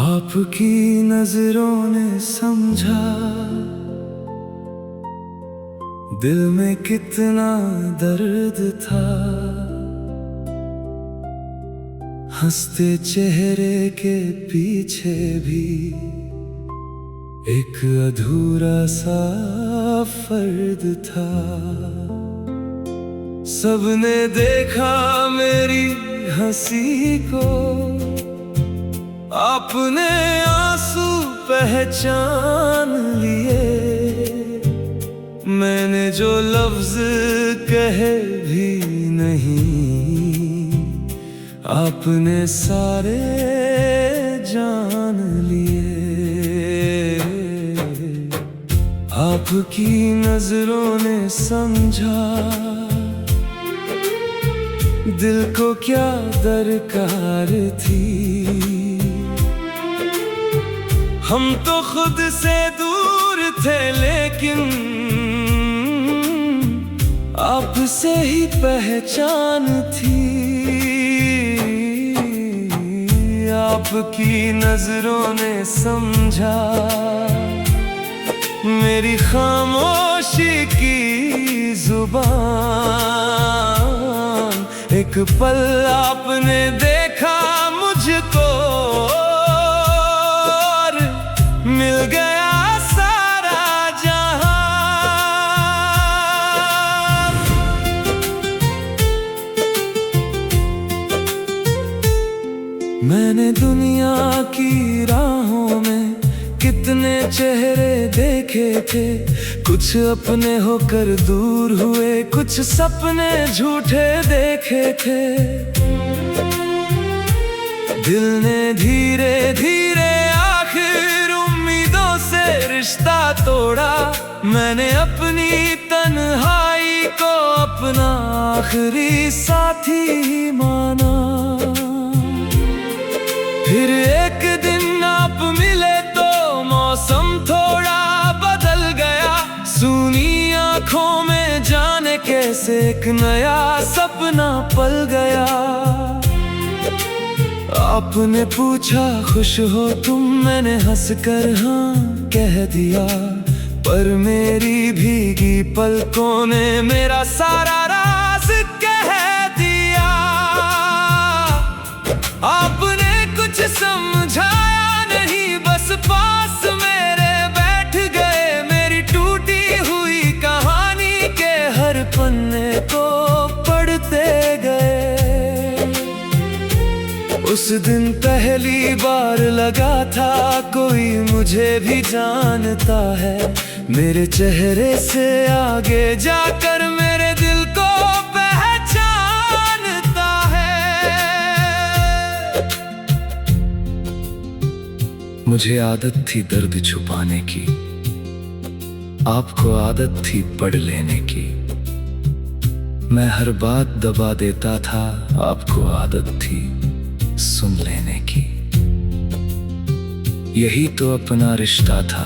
आपकी नजरों ने समझा दिल में कितना दर्द था। हंसते चेहरे के पीछे भी एक अधूरा सा फर्द था। सबने देखा मेरी हंसी को, आपने आंसू पहचान लिए। मैंने जो लफ्ज कहे भी नहीं, आपने सारे जान लिए। आपकी नजरों ने समझा दिल को क्या दरकार थी। हम तो खुद से दूर थे लेकिन आपसे ही पहचान थी। आपकी नजरों ने समझा मेरी खामोशी की जुबान। एक पल आपने देखा मुझको, मिल गया सारा जहां। मैंने दुनिया की राहों में कितने चेहरे देखे थे। कुछ अपने होकर दूर हुए, कुछ सपने झूठे देखे थे। दिल ने धीरे धीरे आखिर उम्मीदों से रिश्ता तोड़ा। मैंने अपनी तन्हाई को अपना आखिरी साथी ही माना। फिर एक दिन आप मिले तो मौसम थोड़ा बदल गया। सूनी आंखों में जाने कैसे एक नया सपना पल गया। आपने पूछा खुश हो तुम, मैंने हंसकर हाँ कह दिया। पर मेरी भीगी पलकों ने मेरा सारा राज कह दिया। आपने कुछ समझाया नहीं, बस पास मेरे बैठ गए। मेरी टूटी हुई कहानी के हर पन्ने को पढ़ते गए। उस दिन पहली बार लगा था कोई मुझे भी जानता है। मेरे चेहरे से आगे जाकर मेरे दिल को पहचानता है। मुझे आदत थी दर्द छुपाने की, आपको आदत थी पढ़ लेने की। मैं हर बात दबा देता था, आपको आदत थी सुन लेने की। यही तो अपना रिश्ता था,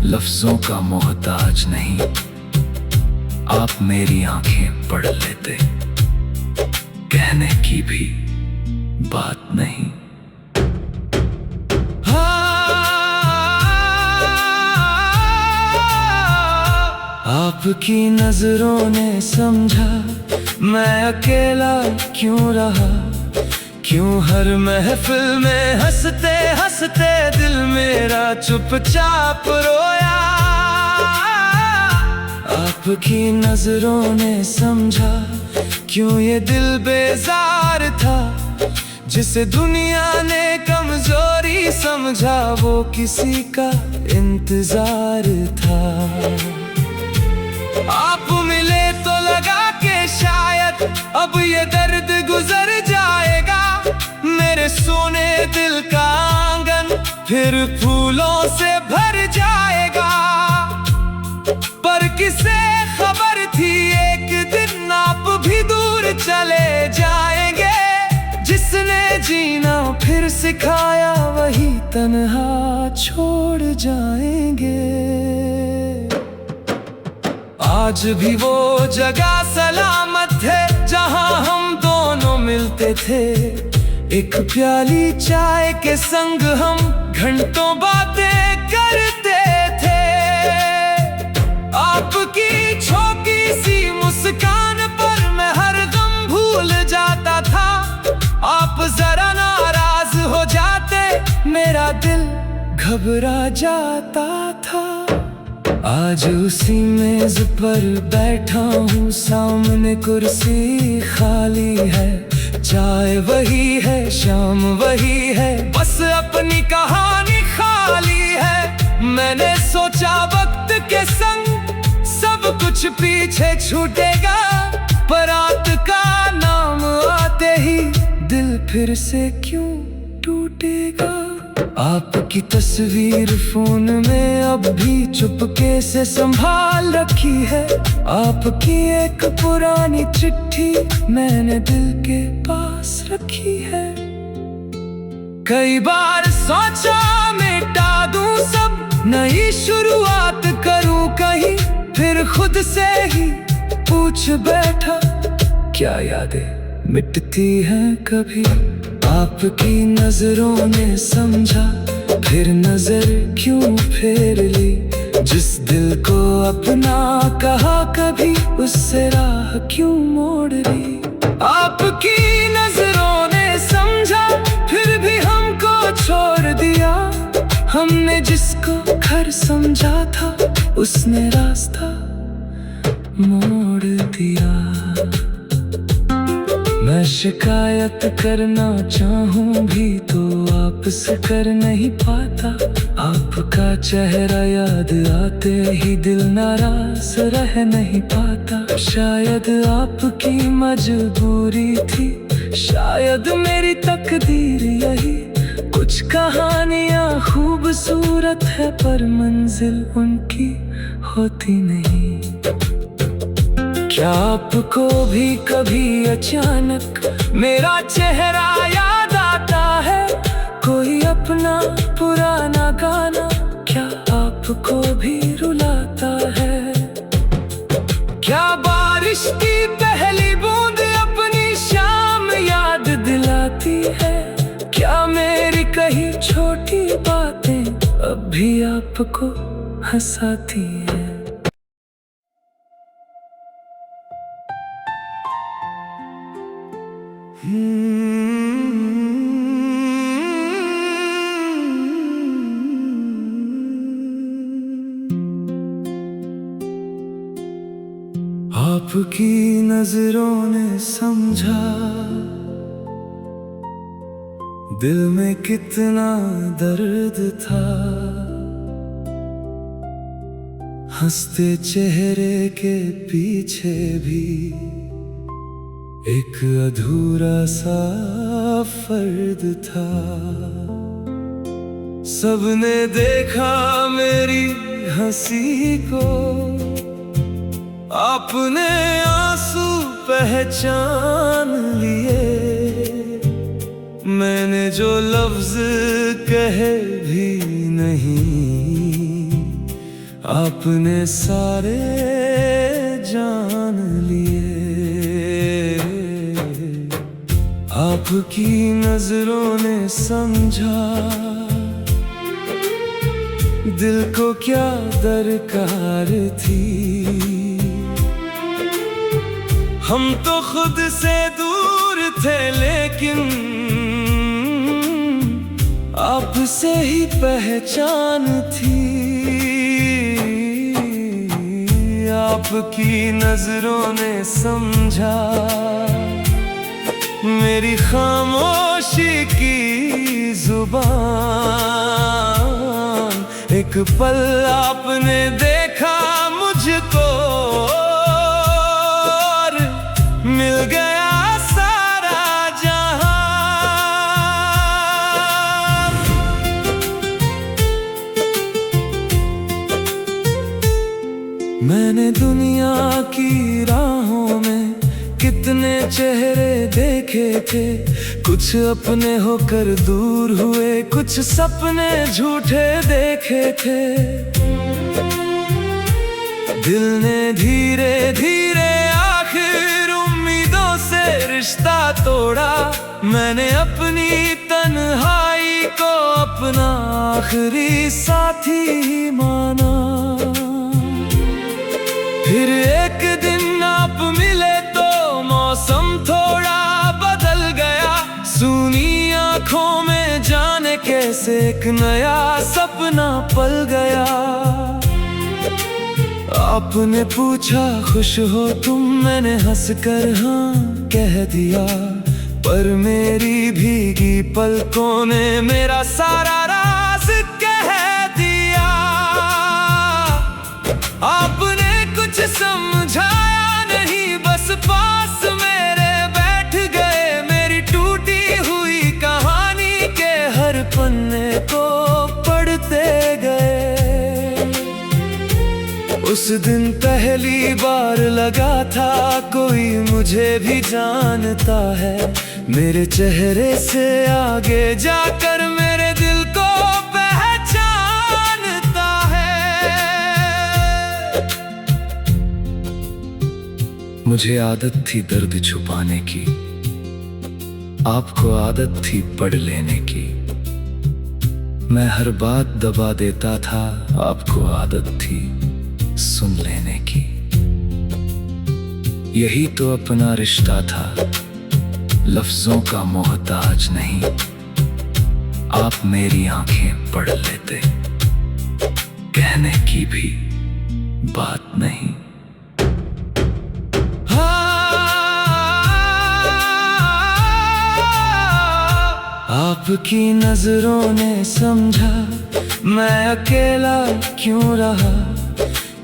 लफ्जों का मोहताज नहीं। आप मेरी आंखें पढ़ लेते, कहने की भी बात नहीं। आपकी नजरों ने समझा मैं अकेला क्यों रहा। क्यों हर महफिल में हंसते हंसते दिल मेरा चुपचाप रोया। आपकी नजरों ने समझा क्यों ये दिल बेजार था। जिसे दुनिया ने कमजोरी समझा वो किसी का इंतजार था। आप मिले तो लगा के शायद अब ये दर्द गुजर जाएगा। मेरे सोने दिल का आंगन फिर फूलों से भर जाएगा। पर किसे खबर थी एक दिन आप भी दूर चले जाएंगे। जिसने जीना फिर सिखाया वही तन्हा छोड़ जाएंगे। आज भी वो जगह सलामत है जहां हम दोनों मिलते थे। एक प्याली चाय के संग हम घंटों बातें करते थे। आपकी छोटी सी मुस्कान पर मैं हर गम भूल जाता था। आप जरा नाराज हो जाते, मेरा दिल घबरा जाता था। आज उसी मेज पर बैठा हूँ, सामने कुर्सी खाली है। चाय वही है, शाम वही है, बस अपनी कहानी खाली है। मैंने सोचा वक्त के संग सब कुछ पीछे छूटेगा, पर रात का नाम आते ही दिल फिर से क्यों टूटेगा। आपकी तस्वीर फोन में अब भी चुपके से संभाल रखी है। आपकी एक पुरानी चिट्ठी मैंने दिल के पास रखी है। कई बार सोचा मिटा दूं सब, नई शुरुआत करूं कहीं, फिर खुद से ही पूछ बैठा, क्या यादें मिटती हैं कभी। आपकी नजरों ने समझा, फिर नजर क्यों फेर ली। जिस दिल को अपना कहा कभी, उससे राह क्यों मोड़ ली। आपकी नजरों ने समझा, फिर भी हमको छोड़ दिया। हमने जिसको घर समझा था, उसने रास्ता मोड़ दिया। मैं शिकायत करना चाहूं भी तो आपसे कर नहीं पाता। आपका चेहरा याद आते ही दिल नाराज रह नहीं पाता। शायद आपकी मजबूरी थी, शायद मेरी तकदीर यही। कुछ कहानियां खूबसूरत है, पर मंजिल उनकी होती नहीं। क्या आपको भी कभी अचानक मेरा चेहरा याद आता है? कोई अपना पुराना गाना क्या आपको भी रुलाता है? क्या बारिश की पहली बूंद अपनी शाम याद दिलाती है? क्या मेरी कही छोटी बातें अब भी आपको हंसाती है? आपकी नजरों ने समझा, दिल में कितना दर्द था। हंसते चेहरे के पीछे भी एक अधूरा सा फर्द था। सबने देखा मेरी हंसी को, आपने आंसू पहचान लिए। मैंने जो लफ्ज कहे भी नहीं, आपने सारे जान लिए। आपकी नजरों ने समझा, दिल को क्या दरकार थी। हम तो खुद से दूर थे, लेकिन आपसे ही पहचान थी। आपकी नजरों ने समझा, मेरी खामोशी की जुबान। एक पल आपने देखा मुझको, और मिल गया सारा जहां। मैंने दुनिया की राहों में कितने चेहरे देखे थे। कुछ अपने होकर दूर हुए, कुछ सपने झूठे देखे थे। दिल ने धीरे धीरे आखिर उम्मीदों से रिश्ता तोड़ा। मैंने अपनी तन्हाई को अपना आखिरी साथी माना। फिर एक दिन आप मिले तो मौसम थोड़ा बदल गया। सूनी आंखों में जाने कैसे एक नया सपना पल गया। आपने पूछा खुश हो तुम, मैंने हंसकर हाँ कह दिया। पर मेरी भीगी पलकों ने मेरा सारा राज कह दिया। आपने कुछ समझाया नहीं, बस पास मेरे बैठ गए। मेरी टूटी हुई कहानी के हर पन्ने को पढ़ते गए। उस दिन पहली बार लगा था कोई मुझे भी जानता है। मेरे चेहरे से आगे जाकर मेरे दिल को पहचानता है। मुझे आदत थी दर्द छुपाने की, आपको आदत थी पढ़ लेने की। मैं हर बात दबा देता था, आपको आदत थी सुन लेने की। यही तो अपना रिश्ता था, लफ्जों का मोहताज नहीं। आप मेरी आंखें पढ़ लेते, कहने की भी बात नहीं। आपकी नजरों ने समझा मैं अकेला क्यों रहा।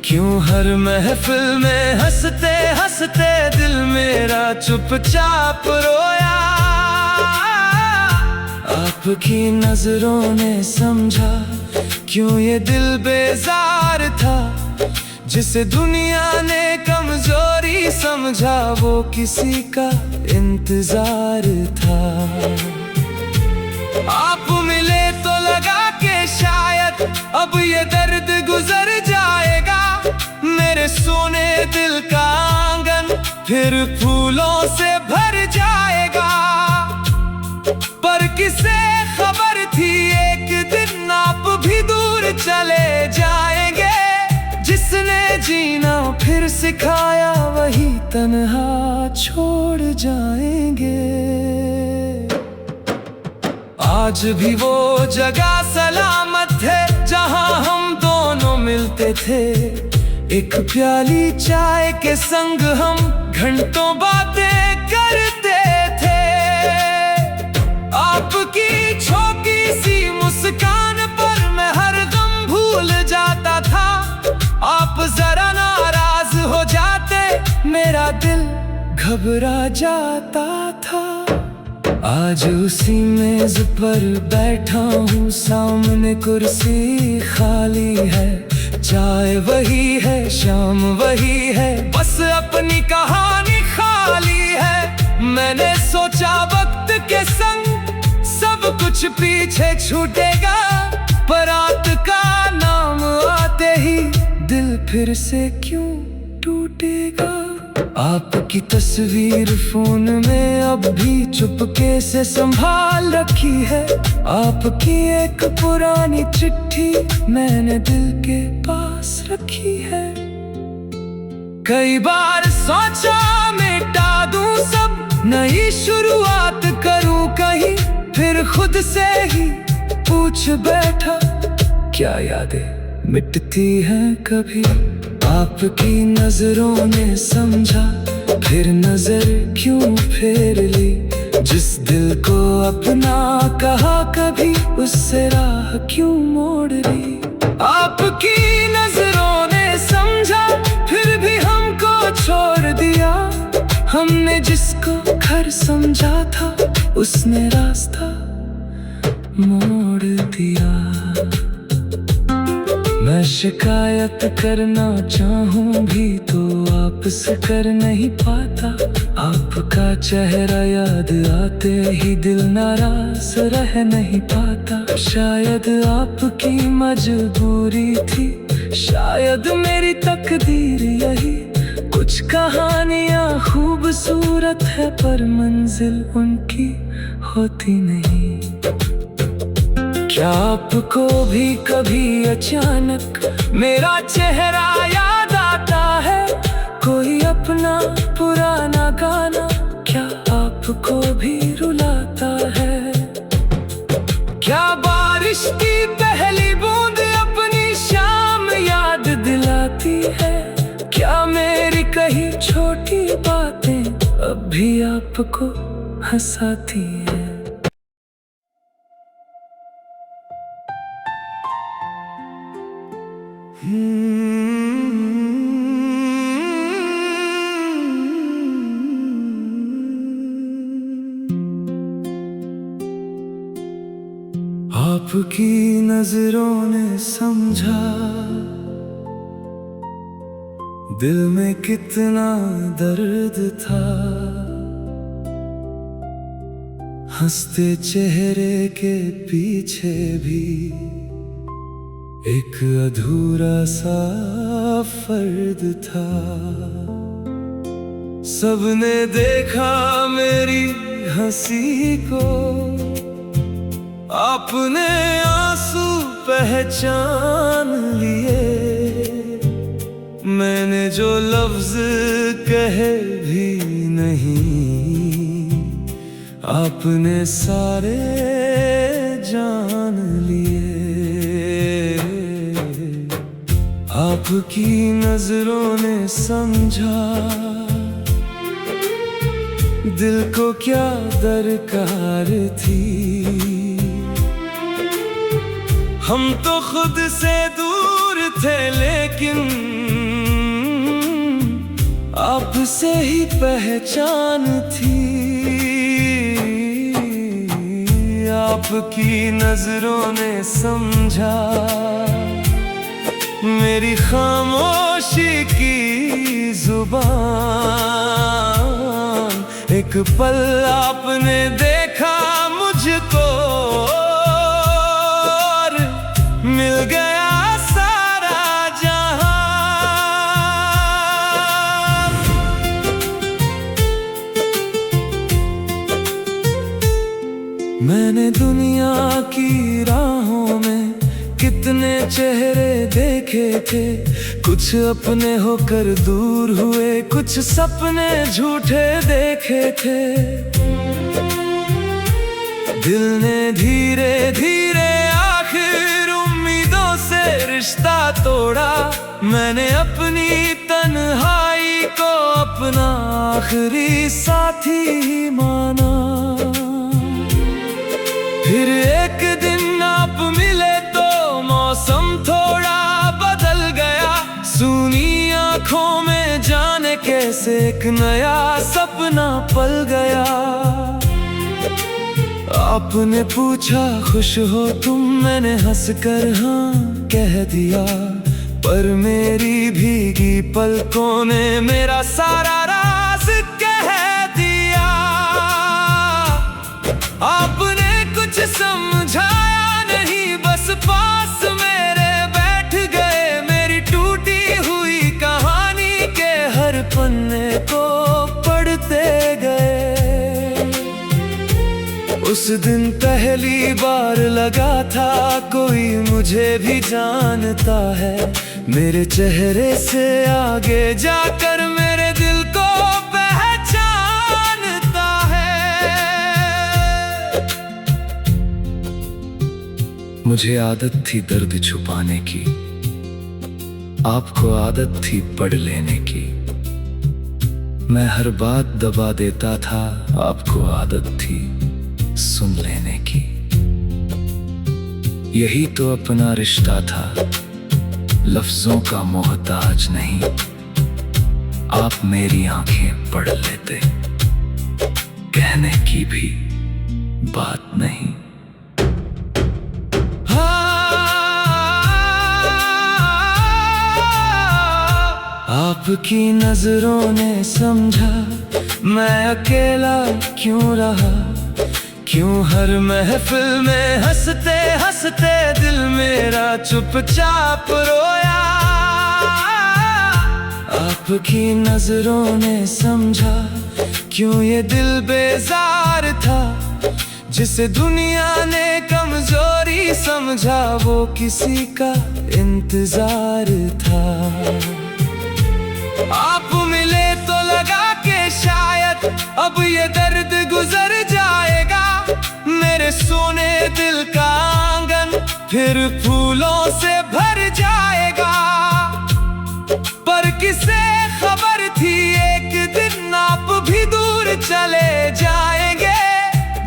क्यों हर महफिल में हंसते हंसते दिल मेरा चुपचाप रोया। आपकी नजरों ने समझा क्यों ये दिल बेजार था। जिसे दुनिया ने कमजोरी समझा वो किसी का इंतजार था। आप मिले तो लगा के शायद अब ये दर्द गुजर जाएगा। मेरे सोने दिल का आंगन फिर फूलों से भर जाएगा। पर किसे खबर थी एक दिन आप भी दूर चले जाएंगे। जिसने जीना फिर सिखाया वही तन्हा छोड़ जाएंगे। आज भी वो जगह सलामत है जहां हम दोनों मिलते थे। एक प्याली चाय के संग हम घंटों बातें करते थे। आपकी छोटी सी मुस्कान पर मैं हर गम भूल जाता था। आप जरा नाराज हो जाते मेरा दिल घबरा जाता था। आज उसी मेज पर बैठा हूँ, सामने कुर्सी खाली है। चाय वही है, शाम वही है, बस अपनी कहानी खाली है। मैंने सोचा वक्त के संग सब कुछ पीछे छूटेगा। पर रात का नाम आते ही दिल फिर से क्यों टूटेगा। आपकी तस्वीर फोन में अब भी चुपके से संभाल रखी है। आपकी एक पुरानी चिट्ठी मैंने दिल के पास रखी है। कई बार सोचा मिटा दूं सब, नई शुरुआत करूं कहीं। फिर खुद से ही पूछ बैठा क्या यादें मिटती हैं कभी। आपकी नजरों ने समझा फिर नजर क्यों फेर ली। जिस दिल को अपना कहा कभी उससे राह क्यों मोड़ ली। आपकी नजरों ने समझा फिर भी हमको छोड़ दिया। हमने जिसको घर समझा था उसने रास्ता मोड़ दिया। मैं शिकायत करना चाहूं भी तो आपसे कर नहीं पाता। आपका चेहरा याद आते ही दिल नाराज रह नहीं पाता। शायद आपकी मजबूरी थी शायद मेरी तकदीर यही, कुछ कहानियां खूबसूरत है पर मंजिल उनकी होती नहीं। क्या आपको भी कभी अचानक मेरा चेहरा याद आता है? कोई अपना पुराना गाना क्या आपको भी रुलाता है? क्या बारिश की पहली बूंद अपनी शाम याद दिलाती है? क्या मेरी कही छोटी बातें अब भी आपको हंसाती है? आपकी नजरों ने समझा दिल में कितना दर्द था। हंसते चेहरे के पीछे भी एक अधूरा सा फर्द था। सबने देखा मेरी हंसी को, आपने आंसू पहचान लिए। मैंने जो लफ्ज कहे भी नहीं, आपने सारे जान लिए। आपकी नजरों ने समझा दिल को क्या दरकार थी। हम तो खुद से दूर थे लेकिन आपसे ही पहचान थी। आपकी नजरों ने समझा मेरी खामोशी की जुबान। एक पल आपने देखा मुझको, मिल गया सारा जहां। मैंने दुनिया की राहों में कितने चेहरे देखे थे। कुछ अपने होकर दूर हुए, कुछ सपने झूठे देखे थे। दिल ने धीरे धीरे आखिर उम्मीदों से रिश्ता तोड़ा। मैंने अपनी तन्हाई को अपना आखिरी साथी माना। फिर एक दिन आप मिले तो मौसम थोड़ा बदल गया। सूनी आंखों में जाने कैसे एक नया सपना पल गया। आपने पूछा खुश हो तुम, मैंने हंसकर हाँ कह दिया। पर मेरी भीगी पलकों ने मेरा सारा राज कह दिया। आपने कुछ समझाया नहीं, बस पास मेरे बैठ गए। मेरी टूटी हुई कहानी के हर पन्ने को पढ़ते गए। उस दिन पहली बार लगा था कोई मुझे भी जानता है। मेरे चेहरे से आगे जाकर मेरे दिल को पहचानता है। मुझे आदत थी दर्द छुपाने की, आपको आदत थी पढ़ लेने की। मैं हर बात दबा देता था, आपको आदत थी सुन लेने की। यही तो अपना रिश्ता था, लफ्जों का मोहताज नहीं। आप मेरी आंखें पढ़ लेते, कहने की भी बात नहीं। आपकी नजरों ने समझा मैं अकेला क्यों रहा। क्यों हर महफिल में हंसते हंसते दिल मेरा चुपचाप रोया। आपकी नजरों ने समझा क्यों ये दिल बेजार था। जिसे दुनिया ने कमजोरी समझा वो किसी का इंतजार था। आप मिले तो लगा के शायद अब ये दर्द गुजर जाएगा। मेरे सोने दिल का आंगन फिर फूलों से भर जाएगा। पर किसे खबर थी एक दिन आप भी दूर चले जाएंगे।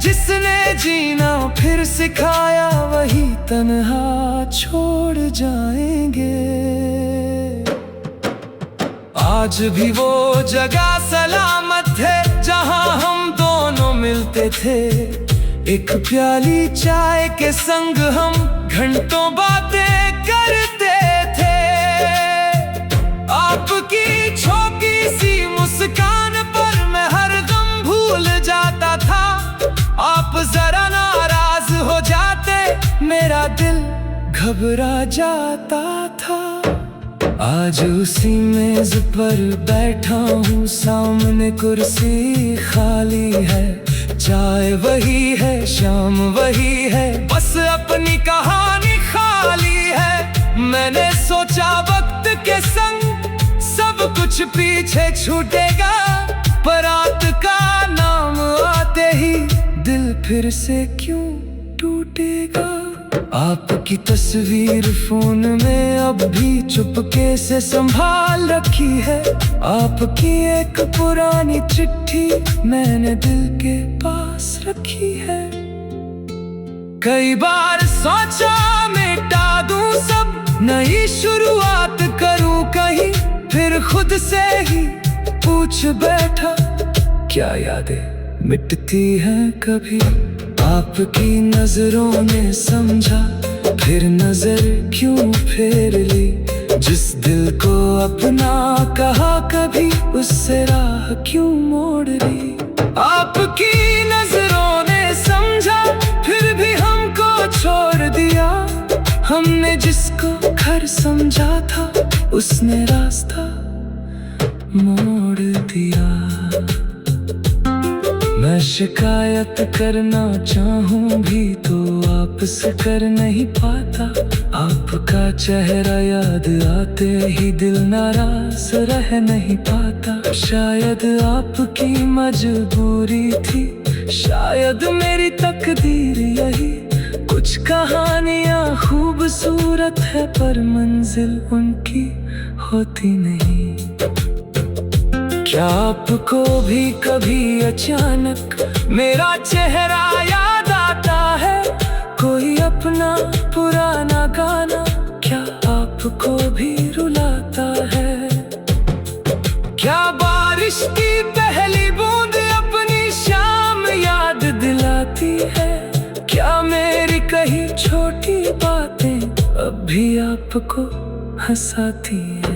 जिसने जीना फिर सिखाया वही तन्हा छोड़ जाएंगे। आज भी वो जगह सलामत है जहां हम दोनों मिलते थे। एक प्याली चाय के संग हम घंटों बातें करते थे। आपकी छोटी सी मुस्कान पर मैं हर गम भूल जाता था। आप जरा नाराज हो जाते मेरा दिल घबरा जाता था। आज उसी मेज पर बैठा हूँ, सामने कुर्सी खाली है। चाय वही है, शाम वही है, बस अपनी कहानी खाली है। मैंने सोचा वक्त के संग सब कुछ पीछे छूटेगा। पर रात का नाम आते ही दिल फिर से क्यों टूटेगा। आपकी तस्वीर फोन में अब भी चुपके से संभाल रखी है। आपकी एक पुरानी चिट्ठी मैंने दिल के पास रखी है। कई बार सोचा मिटा दूं सब, नई शुरुआत करूं कहीं। फिर खुद से ही पूछ बैठा क्या यादें मिटती हैं कभी। आपकी नजरों ने समझा फिर नजर क्यों फेर ली। जिस दिल को अपना कहा कभी उससे राह क्यों मोड़ ली। आपकी नजरों ने समझा फिर भी हमको छोड़ दिया। हमने जिसको घर समझा था उसने रास्ता मोड़ दिया। मैं शिकायत करना चाहूँ भी तो आपसे कर नहीं पाता। आपका चेहरा याद आते ही दिल नाराज रह नहीं पाता। शायद आपकी मजबूरी थी, शायद मेरी तकदीर यही। कुछ कहानियाँ खूबसूरत है पर मंजिल उनकी होती नहीं। क्या आपको भी कभी अचानक मेरा चेहरा याद आता है। कोई अपना पुराना गाना क्या आपको भी रुलाता है। क्या बारिश की पहली बूंद अपनी शाम याद दिलाती है। क्या मेरी कही छोटी बातें अब भी आपको हंसाती है।